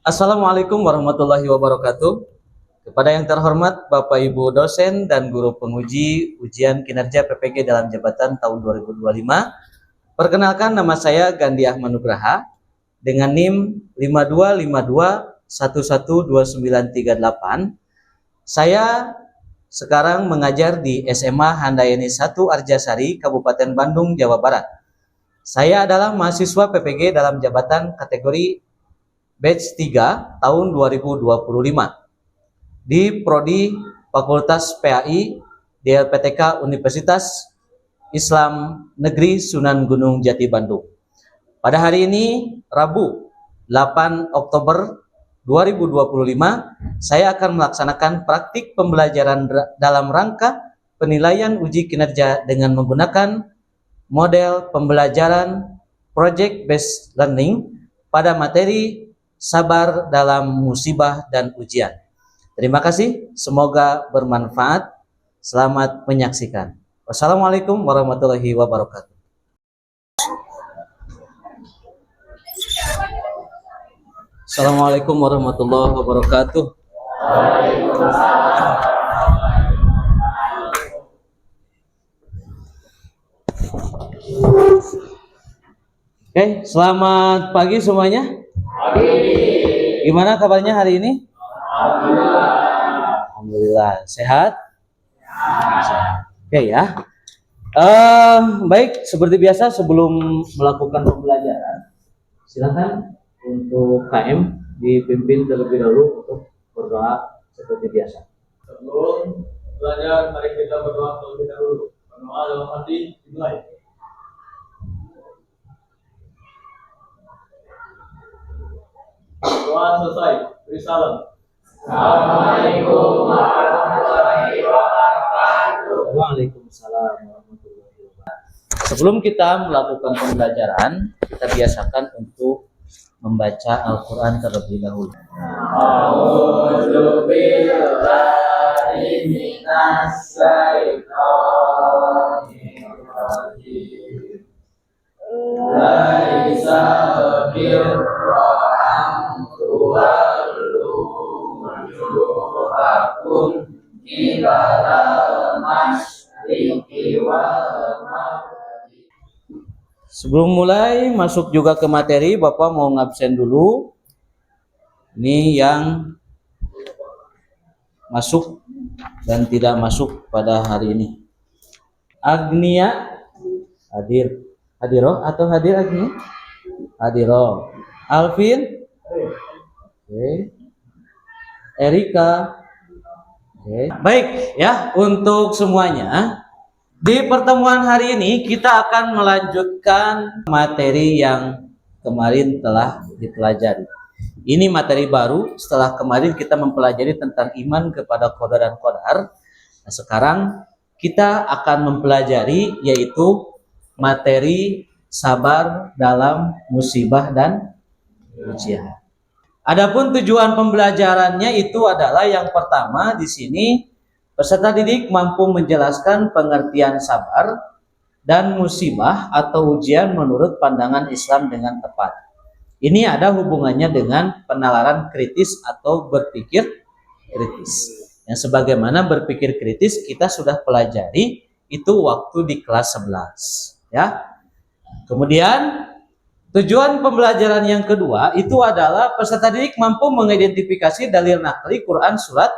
Assalamualaikum warahmatullahi wabarakatuh. Kepada yang terhormat Bapak Ibu dosen dan guru penguji ujian kinerja PPG dalam jabatan tahun 2025. Perkenalkan, nama saya Gandi Ahmad Nugraha dengan NIM 5252112938. Saya sekarang mengajar di SMA Handayani 1 Arjasari, Kabupaten Bandung, Jawa Barat. Saya adalah mahasiswa PPG dalam jabatan kategori batch 3 tahun 2025 di Prodi Fakultas PAI DLPTK Universitas Islam Negeri Sunan Gunung Jati Bandung. Pada hari ini, Rabu 8 Oktober 2025, saya akan melaksanakan praktik pembelajaran dalam rangka penilaian uji kinerja dengan menggunakan model pembelajaran Project Based Learning pada materi sabar dalam musibah dan ujian. Terima kasih, semoga bermanfaat. Selamat menyaksikan. Wassalamualaikum warahmatullahi wabarakatuh. Assalamualaikum warahmatullahi wabarakatuh. Oke, selamat pagi semuanya. Gimana kabarnya hari ini? Alhamdulillah. Sehat? Sehat. Oke ya. Baik, seperti biasa sebelum melakukan pembelajaran, silakan untuk KM dipimpin terlebih dahulu untuk berdoa seperti biasa. Sebelum belajar, mari kita berdoa terlebih dahulu. Berdoa dalam hati dimulai. Doa selesai, beri salam. Assalamualaikum warahmatullahi wabarakatuh. Waalaikumsalam warahmatullahi wabarakatuh. Sebelum kita melakukan pembelajaran, kita biasakan untuk membaca Al-Quran terlebih dahulu. A'udzu billahi minas syaitonir rajim. Laisa birra an tuwallu wujuhakum qibalal masyriqi wal maghrib. Sebelum mulai masuk juga ke materi, Bapak mau ngabsen dulu. Ini yang masuk dan tidak masuk pada hari ini. Agnia hadir. Hadiro atau hadir Agnia? Hadiro. Alvin? Oke. Erika? Oke. Baik ya, untuk semuanya. Di pertemuan hari ini kita akan melanjutkan materi yang kemarin telah dipelajari. Ini materi baru setelah kemarin kita mempelajari tentang iman kepada qadar dan qadar. Nah, sekarang kita akan mempelajari yaitu materi sabar dalam musibah dan ujian. Adapun tujuan pembelajarannya itu adalah yang pertama di sini peserta didik mampu menjelaskan pengertian sabar dan musibah atau ujian menurut pandangan Islam dengan tepat. Ini ada hubungannya dengan penalaran kritis atau berpikir kritis. Yang sebagaimana berpikir kritis kita sudah pelajari itu waktu di kelas 11. Ya. Kemudian tujuan pembelajaran yang kedua itu adalah peserta didik mampu mengidentifikasi dalil nakli Quran surat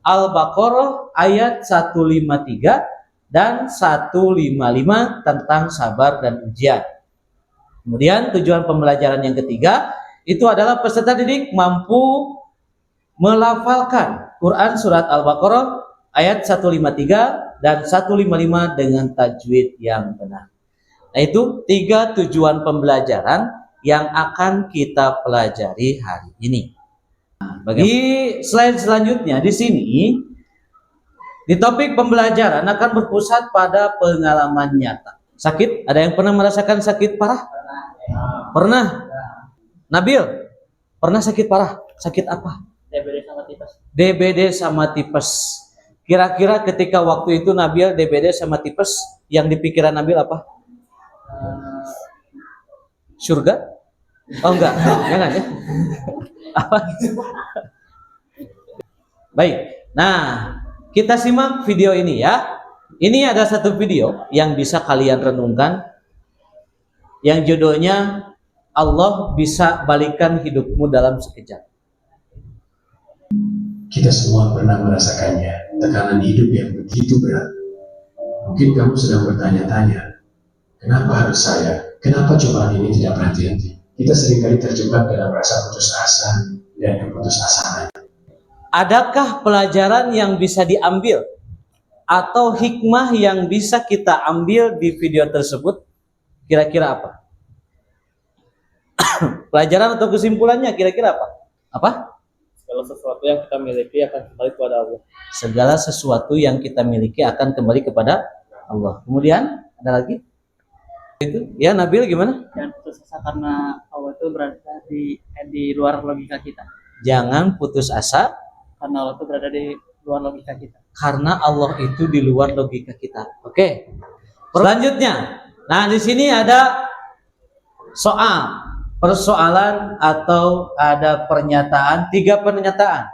Al-Baqarah ayat 153 dan 155 tentang sabar dan ujian. Kemudian tujuan pembelajaran yang ketiga itu adalah peserta didik mampu melafalkan Quran surat Al-Baqarah ayat 153 dan 155 dengan tajwid yang benar. Nah, itu 3 tujuan pembelajaran yang akan kita pelajari hari ini. Di slide selanjutnya di sini di topik pembelajaran akan berpusat pada pengalaman nyata. Sakit? Ada yang pernah merasakan sakit parah? Pernah? Nabil? Pernah sakit parah? Sakit apa? DBD sama tipes. DBD sama tipes. Kira-kira ketika waktu itu Nabil DBD sama tipes, yang di pikiran Nabil apa? Surga? Oh enggak, jangan ya. Apa? Baik. Nah, kita simak video ini ya. Ini ada satu video yang bisa kalian renungkan, yang judulnya Allah bisa balikan hidupmu dalam sekejap. Kita semua pernah merasakannya, tekanan hidup yang begitu berat. Mungkin kamu sedang bertanya-tanya, kenapa harus saya? Kenapa cobaan ini tidak berhenti-henti? Kita seringkali terjebak dalam rasa putus asa dan keputusasaan. Adakah pelajaran yang bisa diambil atau hikmah yang bisa kita ambil di video tersebut? Kira-kira apa? Pelajaran atau kesimpulannya kira-kira apa? Apa? Segala sesuatu yang kita miliki akan kembali kepada Allah. Segala sesuatu yang kita miliki akan kembali kepada Allah. Kemudian ada lagi? Itu ya, Nabil gimana? Dan putus asa karena Allah itu berada di luar logika kita. Jangan putus asa Karena Allah itu berada di luar logika kita. karena Allah itu di luar logika kita. Oke. Selanjutnya, nah di sini ada persoalan atau ada pernyataan, 3 pernyataan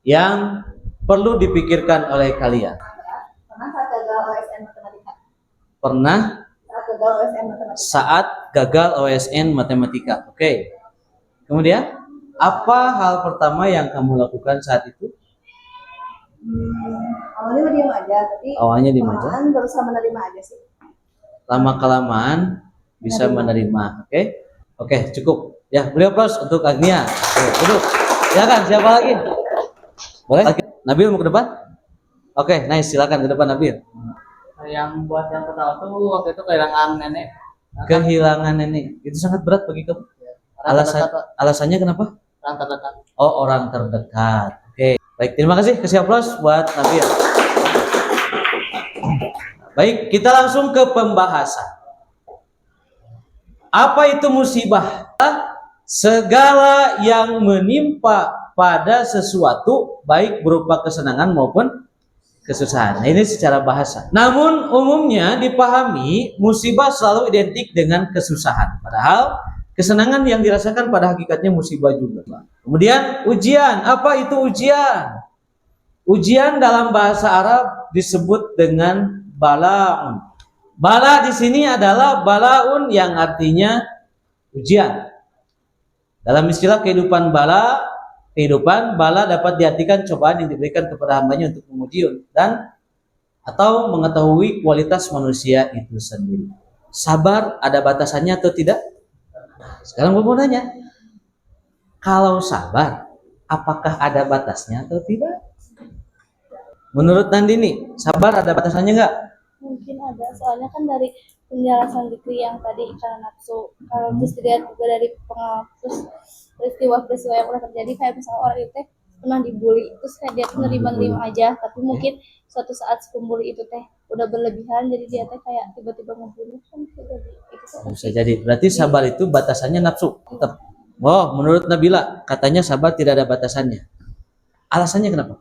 yang perlu dipikirkan oleh kalian. Pernah saat gagal OSN matematika? Pernah Saat gagal OSN matematika? saat gagal OSN matematika. Oke. Kemudian, apa hal pertama yang kamu lakukan saat itu? Awalnya mah diam aja, tapi Awalnya diam aja. malahan berusaha menerima aja sih. Lama-kelamaan bisa menerima. Oke. Oke, cukup. Ya, beliau plus untuk Agnia. Oke, duduk. Silakan, siapa lagi? Boleh? Nabil mau ke depan? Oke, nice. Silakan ke depan Nabil. Yang buat yang ketawa tuh waktu itu kehilangan nenek. Kehilangan nenek itu sangat berat bagi kamu. Alasannya kenapa? Orang terdekat. Oh, orang terdekat. Oke. Baik, terima kasih. Kasih aplaus buat Nabil. Baik, kita langsung ke pembahasan. Apa itu musibah? Segala yang menimpa pada sesuatu, baik berupa kesenangan maupun kesusahan. Nah, ini secara bahasa. Namun umumnya dipahami musibah selalu identik dengan kesusahan. Padahal kesenangan yang dirasakan pada hakikatnya musibah juga. Kemudian ujian. Apa itu ujian? Ujian dalam bahasa Arab disebut dengan bala'un. Bala di sini adalah balaun yang artinya ujian. Dalam istilah kehidupan bala dapat diartikan cobaan yang diberikan kepada hambanya untuk menguji dan atau mengetahui kualitas manusia itu sendiri. Sabar ada batasannya atau tidak? Sekarang gue mau nanya, kalau sabar, apakah ada batasnya atau tidak? Menurut Nandini, sabar ada batasannya nggak? Mungkin ada, soalnya kan dari penjelasan Zikri yang tadi karena nafsu, kalau terus dilihat juga dari pengalaman terus peristiwa-peristiwa yang pernah terjadi, kayak misalnya orang itu pernah dibully, terus kayak dia tuh nerima aja, tapi mungkin suatu saat si pembuli itu udah berlebihan, jadi dia kayak tiba-tiba ngebunuh, kan bisa jadi itu Bisa jadi. Berarti sabar itu batasannya nafsu. Tetap. Oh, menurut Nabila katanya sabar tidak ada batasannya. Alasannya kenapa?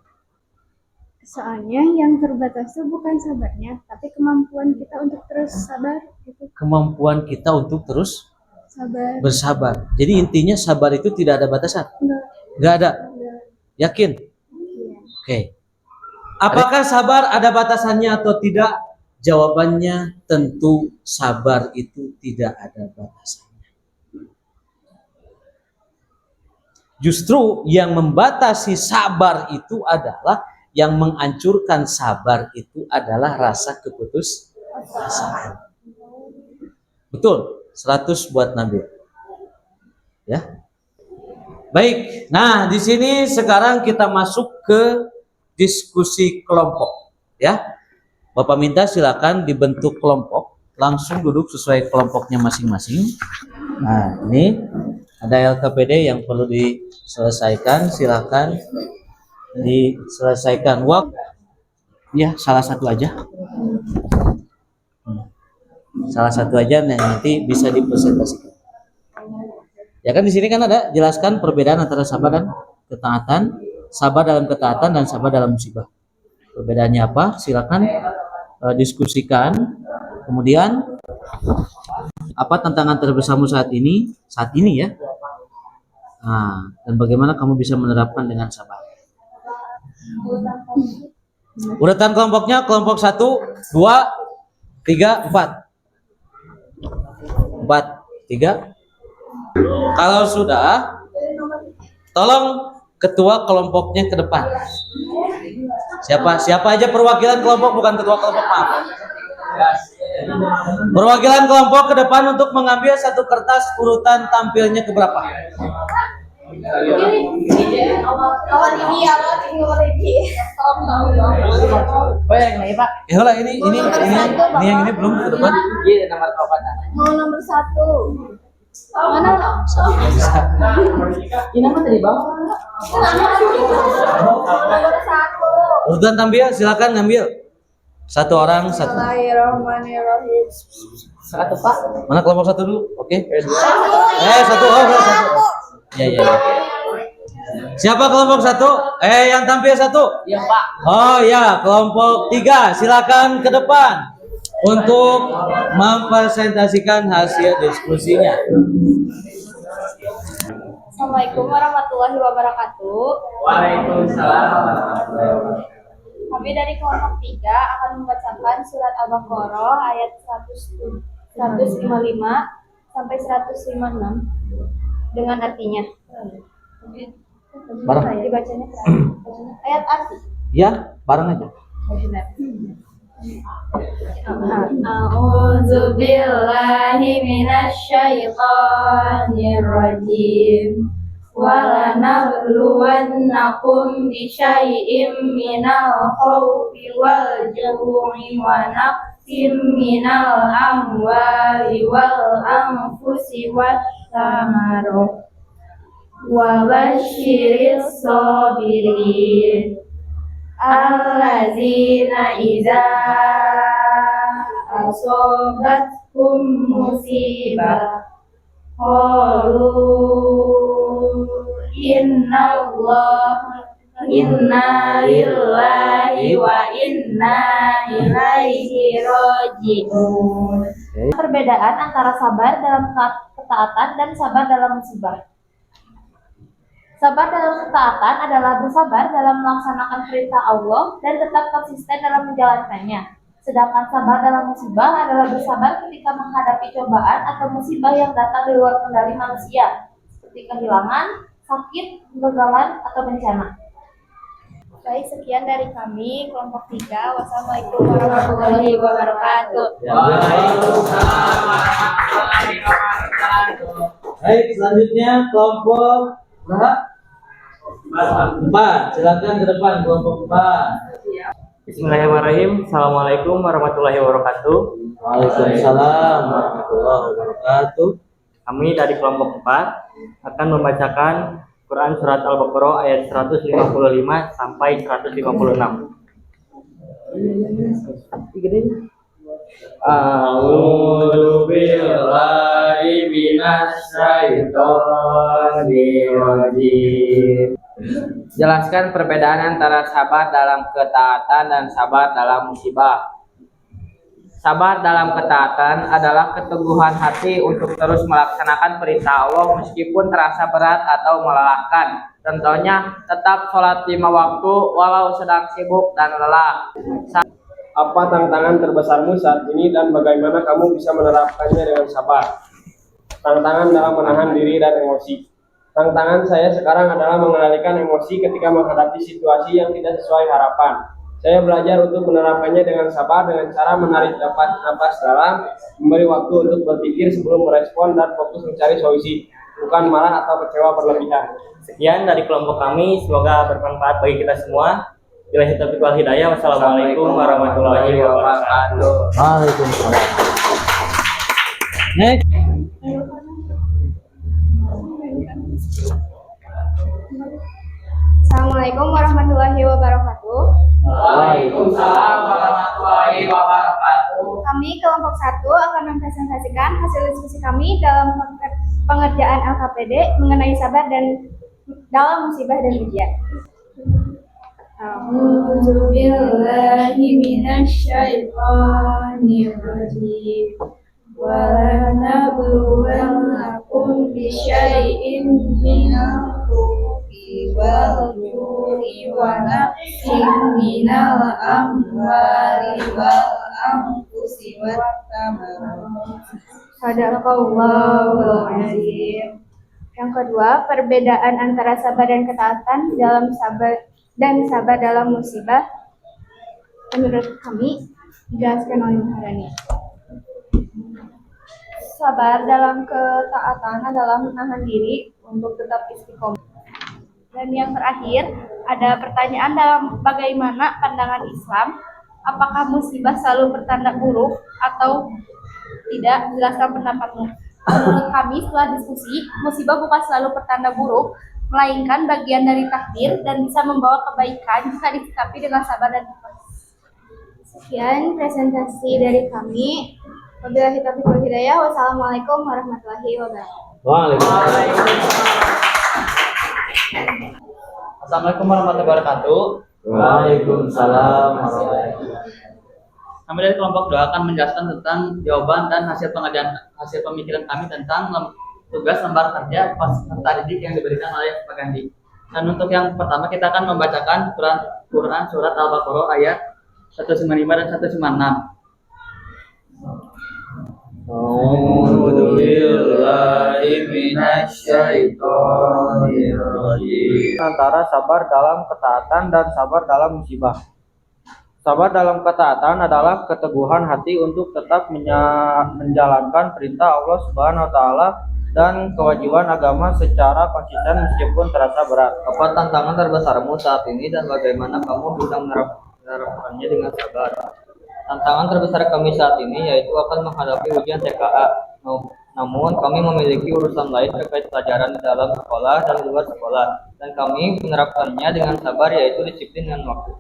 Soalnya yang terbatas itu bukan sabarnya, tapi kemampuan kita untuk terus sabar gitu. Kemampuan kita untuk terus Sabar. bersabar. Jadi intinya sabar itu tidak ada batasan. Nggak ada. Yakin? Oke. Apakah sabar ada batasannya atau tidak? Jawabannya tentu sabar itu tidak ada batasannya. Justru yang membatasi sabar itu adalah, yang menghancurkan sabar itu adalah rasa keputusasaan. Betul, 100 buat Nabil. Ya. Baik. Nah, di sini sekarang kita masuk ke diskusi kelompok, ya. Bapak minta silakan dibentuk kelompok, langsung duduk sesuai kelompoknya masing-masing. Nah, ini ada LKPD yang perlu diselesaikan, silakan diselesaikan. Waktu ya salah satu aja. Salah satu aja nanti bisa dipresentasikan. Ya kan di sini kan ada jelaskan perbedaan antara sabar dan ketaatan, sabar dalam ketaatan dan sabar dalam musibah. Perbedaannya apa? Silakan diskusikan. Kemudian apa tantangan terbesarmu saat ini? Saat ini ya. Nah, dan bagaimana kamu bisa menerapkan dengan sabar? Urutan kelompoknya kelompok 1, 2, 3, 4. 4, 3. Kalau sudah, tolong ketua kelompoknya ke depan. Siapa aja perwakilan kelompok, bukan ketua kelompok, maaf. Perwakilan kelompok ke depan untuk mengambil satu kertas urutan tampilnya ke berapa? Awal ini. Lah ini yang ini belum ke depan. Iya, nomor berapa? Mau nomor 1. Mana? Ini apa tadi, Bang? Nomor 1. Urutan tampil silakan ngambil. Satu orang satu. Bismillahirrahmanirrahim. Satu, Pak. Mana kelompok 1 dulu? Oke. Satu. Satu. Oh, satu. Ya. Siapa kelompok 1? Yang tampil 1? Iya, Pak. Oh ya, kelompok 3 silakan ke depan untuk mempresentasikan hasil diskusinya. Assalamualaikum warahmatullahi wabarakatuh. Waalaikumsalam warahmatullahi wabarakatuh. Kami dari kelompok 3 akan membacakan surat Al-Baqarah ayat 155 sampai 156 dengan artinya. Bareng. Dibacanya ayat arti. Ya, bareng aja. A'udzu billahi minasyaitonir rajim. Walanabluwannakum bisyai'im minal khawfi wal ju'i wa naqsim minal amwali wal anfusi wat thamarah wa basyiris sabirin allazina idza asobathum musibah qalu inna lillahi wa inna ilaihi raji'un. Perbedaan antara sabar dalam ketaatan dan sabar dalam musibah. Sabar dalam ketaatan adalah bersabar dalam melaksanakan perintah Allah dan tetap konsisten dalam menjalankannya. Sedangkan sabar dalam musibah adalah bersabar ketika menghadapi cobaan atau musibah yang datang di luar kendali manusia, seperti kehilangan, sakit, kegagalan, atau bencana. Baik, sekian dari kami, kelompok 3. Wassalamualaikum warahmatullahi wabarakatuh. Waalaikumsalam warahmatullahi wabarakatuh. Baik, selanjutnya kelompok berapa? 4. Silakan ke depan kelompok 4. Bismillahirrahmanirrahim. Assalamualaikum warahmatullahi wabarakatuh. Waalaikumsalam warahmatullahi wabarakatuh. Kami dari kelompok 4 akan membacakan Quran surat Al-Baqarah ayat 155 sampai 156. A'udzu billahi minasyaitonir rajim. Jelaskan perbedaan antara sabar dalam ketaatan dan sabar dalam musibah. Sabar dalam ketaatan adalah keteguhan hati untuk terus melaksanakan perintah Allah meskipun terasa berat atau melelahkan. Contohnya, tetap sholat 5 waktu walau sedang sibuk dan lelah. Apa tantangan terbesarmu saat ini dan bagaimana kamu bisa menerapkannya dengan sabar? Tantangan dalam menahan diri dan emosi. Tantangan saya sekarang adalah mengendalikan emosi ketika menghadapi situasi yang tidak sesuai harapan. Saya belajar untuk menerapkannya dengan sabar dengan cara menarik napas dalam, memberi waktu untuk berpikir sebelum merespon dan fokus mencari solusi, bukan marah atau kecewa berlebihan. Sekian dari kelompok kami, semoga bermanfaat bagi kita semua. Billahi taufiq wal hidayah. Wassalamualaikum warahmatullahi wabarakatuh. Waalaikumsalam. Next. Assalamualaikum warahmatullahi wabarakatuh. Waalaikumsalam warahmatullahi wabarakatuh. Kami kelompok 1 akan mempresentasikan hasil diskusi kami dalam pengerjaan LKPD mengenai sabar dan dalam musibah dan ujian. A'udzu billahi minasyaitonir rajim. Wa lanabluwannakum bisyai'in minal khufi wal ju'i wa naqsin minal amwali wal anfusi wat thamarati. Sadaqallahul azim. Yang kedua, perbedaan antara sabar dan ketaatan dalam sabar dalam musibah menurut kami dijelaskan oleh Maharani. Sabar dalam ketaatan adalah menahan diri untuk tetap istiqomah. Dan yang terakhir, ada pertanyaan dalam bagaimana pandangan Islam, apakah musibah selalu bertanda buruk atau tidak? Jelaskan pendapatmu. Menurut kami setelah diskusi, musibah bukan selalu pertanda buruk, melainkan bagian dari takdir dan bisa membawa kebaikan jika disikapi dengan sabar dan ikhlas. Sekian presentasi dari kami. Wabillahi taufiq wal hidayah. Wassalamualaikum warahmatullahi wabarakatuh. Waalaikumsalam. Assalamualaikum warahmatullahi wabarakatuh. Waalaikumsalam warahmatullahi wabarakatuh. Kami dari kelompok doa akan menjelaskan tentang jawaban dan hasil pemikiran kami tentang tugas lembar kerja peserta didik yang diberikan oleh Pak Gandhi. Dan untuk yang pertama kita akan membacakan Quran surat Al-Baqarah ayat 155 dan 156. A'udzu billahi minasyaitonir rajim. Antara sabar dalam ketaatan dan sabar dalam musibah. Sabar dalam ketaatan adalah keteguhan hati untuk tetap menjalankan perintah Allah Subhanahu wa taala dan kewajiban agama secara konsisten meskipun terasa berat. Apa tantangan terbesarmu saat ini dan bagaimana kamu bisa menerapkannya dengan sabar? Tantangan terbesar kami saat ini yaitu akan menghadapi ujian TKA. Namun kami memiliki urusan lain terkait pelajaran di dalam sekolah dan di luar sekolah, dan kami menerapkannya dengan sabar yaitu disiplin dan waktu.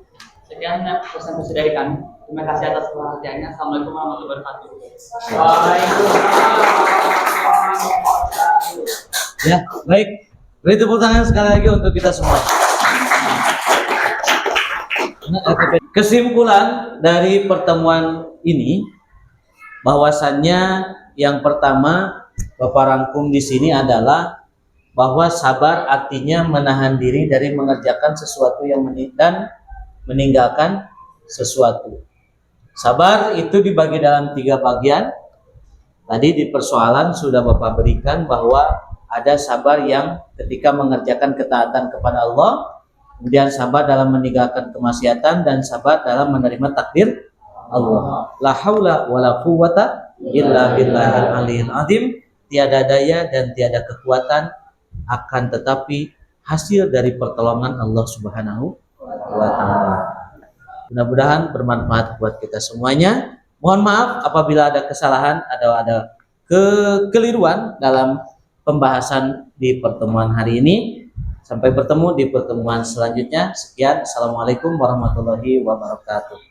Sekian presentasi dari kami. Terima kasih atas perhatiannya. Assalamualaikum warahmatullahi wabarakatuh. Ya, baik. Beri tepuk tangan sekali lagi untuk kita semua. Kesimpulan dari pertemuan ini bahwasannya yang pertama Bapak rangkum di sini adalah bahwa sabar artinya menahan diri dari mengerjakan sesuatu yang dan meninggalkan sesuatu. Sabar itu dibagi dalam 3 bagian. Tadi di persoalan sudah Bapak berikan bahwa ada sabar yang ketika mengerjakan ketaatan kepada Allah, kemudian sabar dalam meninggalkan kemaksiatan, dan sabar dalam menerima takdir Allah. La haula wala quwwata illa billahil aliyil azim. Tiada daya dan tiada kekuatan, akan tetapi hasil dari pertolongan Allah Subhanahu wa taala. Mudah-mudahan bermanfaat buat kita semuanya. Mohon maaf apabila ada kesalahan atau ada kekeliruan dalam pembahasan di pertemuan hari ini. Sampai bertemu di pertemuan selanjutnya. Sekian, assalamualaikum warahmatullahi wabarakatuh.